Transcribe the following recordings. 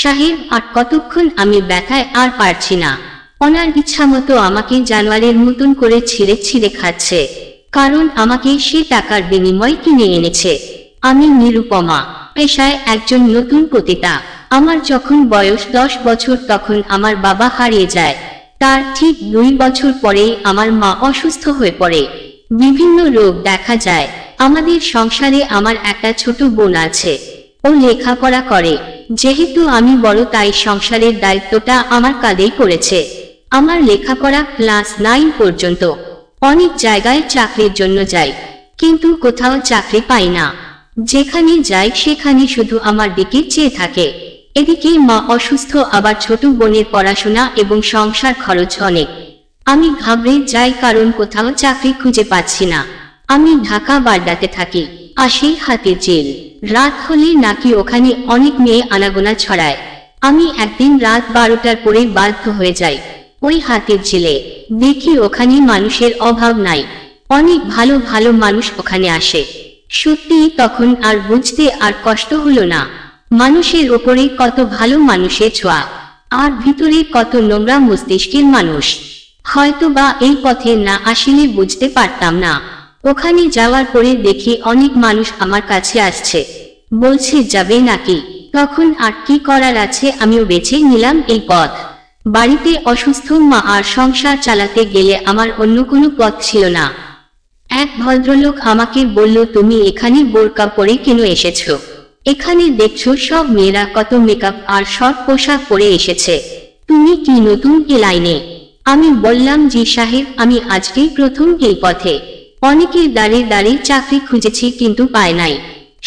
সাহেব আর কতক্ষণ, আমি ব্যথায় আর পারছি না। ওনার ইচ্ছামতো আমাকে জানোয়ারের মতন করে ছিঁড়ে ছিঁড়ে খাচ্ছে, কারণ আমাকে সে টাকার বিনিময়ে কিনে এনেছে। আমি নিরুপমা, পেশায় একজন নতুন পতিতা। আমার যখন বয়স 10 বছর তখন আমার বাবা হারিয়ে যায়। তার ঠিক 2 বছর পরেই আমার মা অসুস্থ হয়ে পড়ে। বিভিন্ন রোগ দেখা যায়। আমাদের সংসারে আমার একটা ছোট বোন আছে, ও লেখাপড়া করে। যেহেতু আমি বড় তাই সংসারের দায়িত্বটা আমার কাঁধেই পড়েছে। আমার লেখাপড়া ক্লাস 9 পর্যন্ত। অনেক জায়গায় চাকরির জন্য যাই, কিন্তু কোথাও চাকরি পাই না। যেখানে যাই সেখানে শুধু আমার দিকে চেয়ে থাকে। এদিকে মা অসুস্থ, আবার ছোট বোনের পড়াশোনা এবং সংসার খরচ অনেক। আমি ঘাবড়ে যাই, কারণ কোথাও চাকরি খুঁজে পাচ্ছি না। আমি ঢাকা বাড্ডাতে থাকি, আসি হাতির ঝিল। রাত হলে নাকি ওখানে অনেক মেয়ে আনাগোনা ছড়ায়। আমি একদিন রাত 12টার পরে বাধ্য হয়ে যাই ওই হাতির ঝিলে। দেখি ওখানে মানুষের অভাব নাই, অনেক ভালো ভালো মানুষ ওখানে আসে। সত্যি তখন আর বুঝতে আর কষ্ট হলো না। মানুষের ওপরে কত ভালো মানুষের ছোঁয়া, আর ভিতরে কত নোংরা মস্তিষ্কের মানুষ। হয়তো বা এই পথে না আসলে বুঝতে পারতাম না। ওখানে যাওয়ার পরে দেখি অনেক মানুষ আমার কাছে আসছে, বলছে যাবে নাকি। তখন আর কি করার আছে, আমিও বেছে নিলাম এই পথ। বাড়িতে অসুস্থ মা আর সংসার চালাতে গেলে আমার অন্য কোনো পথ ছিল না। এক ভদ্রলোক আমাকে বলল, তুমি এখানে বোরকা পরে কেন এসেছো? এখানে দেখছো সব মেয়েরা কত মেকআপ আর শর্ট পোশাক পরে এসেছে, তুমি কি নতুন এ লাইনে? আমি বললাম, জি সাহেব, আমি আজকেই প্রথম এই পথে। অনেকের দাঁড়িয়ে দাঁড়িয়ে চাকরি খুঁজেছি কিন্তু পায় নাই।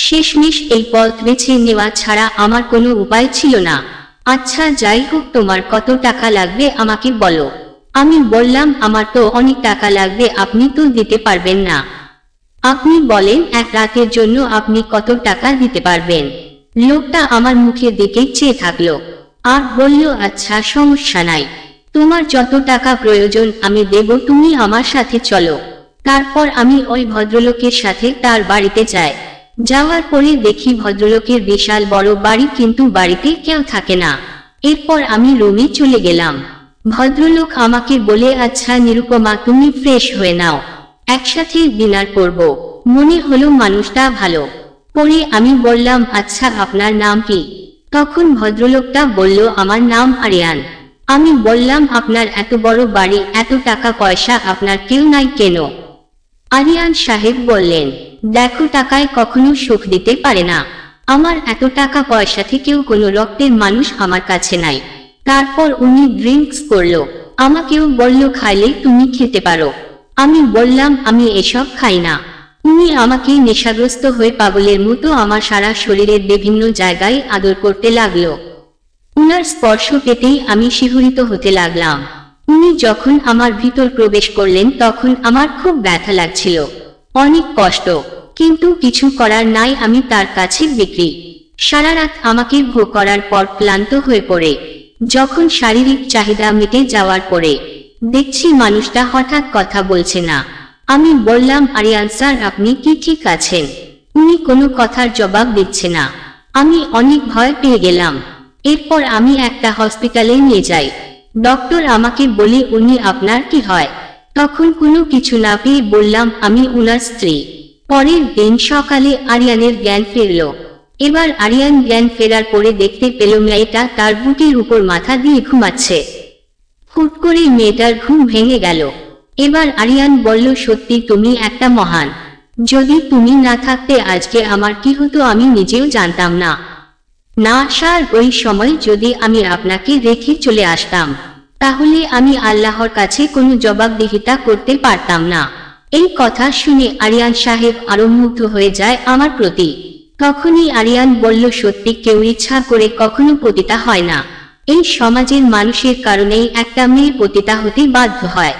শেষমেশ এই পথ বেছে নেওয়া ছাড়া আমার কোনো উপায় ছিল না। আচ্ছা যাই হোক, তোমার কত টাকা লাগবে আমাকে বলো। আমি বললাম, আমার তো অনেক টাকা লাগবে, আপনি তো দিতে পারবেন না। আপনি বলেন এক রাতের জন্য আপনি কত টাকা দিতে পারবেন? লোকটা আমার মুখের দিকে চেয়ে থাকলো আর বলল, আচ্ছা সমস্যা নাই, তোমার যত টাকা প্রয়োজন আমি দেব, তুমি আমার সাথে চলো। তারপর আমি ওই ভদ্রলোকের সাথে তার বাড়িতে যাই। যাওয়ার পরে দেখি ভদ্রলোকের বিশাল বড় বাড়ি, কিন্তু বাড়িতে কেউ থাকে না। এরপর আমি রুমে চলে গেলাম। ভদ্রলোক আমাকে বলে, আচ্ছা নিরুপমা, তুমি ফ্রেশ হয়ে নাও, একসাথে ডিনার করব। মনে হলো মানুষটা ভালো। পরে আমি বললাম, আচ্ছা আপনার নাম কি? তখন ভদ্রলোকটা বলল, আমার নাম আরিয়ান। আমি বললাম, আপনার এত বড় বাড়ি, এত টাকা পয়সা, আপনার কেউ নাই কেন? আরিয়ান সাহেব বললেন, দেখো, টাকায় কখনো সুখ দিতে পারে না। আমার এত টাকা পয়সা থেকেও কোনো রক্তের মানুষ আমার কাছে নাই। তারপর উনি ড্রিঙ্কস করলো, আমাকেও বলল, খাইলে তুমি খেতে পারো। আমি বললাম, আমি এসব খাই না। উনি আমাকে নেশাগ্রস্ত হয়ে পাগলের মতো আমার সারা শরীরের বিভিন্ন জায়গায় আদর করতে লাগলো। উনার স্পর্শ পেতেই আমি শিহরিত হতে লাগলাম। উনি যখন আমার ভিতর প্রবেশ করলেন তখন আমার খুব ব্যথা লাগছিল, অনেক কষ্ট, কিন্তু কিছু করার নাই, আমি তার কাছে বিক্রি। সারা রাত আমাকে ভোগ করার পর ক্লান্ত হয়ে পড়ে। যখন শারীরিক চাহিদা মিটে যাওয়ার পরে দেখছি মানুষটা হঠাৎ কথা বলছে না। আমি বললাম, আরিয়ান স্যার, আপনি কি ঠিক আছেন? উনি কোনো কথার জবাব দিচ্ছে না। আমি অনেক ভয় পেয়ে গেলাম। এরপর আমি একটা হসপিটালে নিয়ে যাই। ডক্টর আমাকে বলে, উনি আপনার কি হয়? তখন কোনো কিছু না পেয়ে বললাম, আমি উনার স্ত্রী। পরের দিন সকালে আরিয়ানের জ্ঞান ফিরল। এবার আরিয়ান জ্ঞান ফেরার পরে দেখতে পেল মেয়েটা তার বুকের উপর মাথা দিয়ে ঘুমাচ্ছে। হুট করে মেয়েটার ঘুম ভেঙে গেল। এবার আরিয়ান বলল, সত্যি তুমি একটা মহান। যদি তুমি না থাকতে আজকে আমার কি হতো আমি নিজেও জানতাম না। না স্যার, ওই সময় যদি আমি আপনাকে রেখে চলে আসতাম তাহলে আমি আল্লাহর কাছে কোনো জবাবদিহিতা করতে পারতাম না। এই কথা শুনে আরিয়ান সাহেব আরো মুগ্ধ হয়ে যায় আমার প্রতি। তখনই আরিয়ান বলল, সত্যি কেউ ইচ্ছা করে কখনো পতিতা হয় না। এই সমাজের মানুষের কারণেই একটা মেয়ে পতিতা হতে বাধ্য হয়।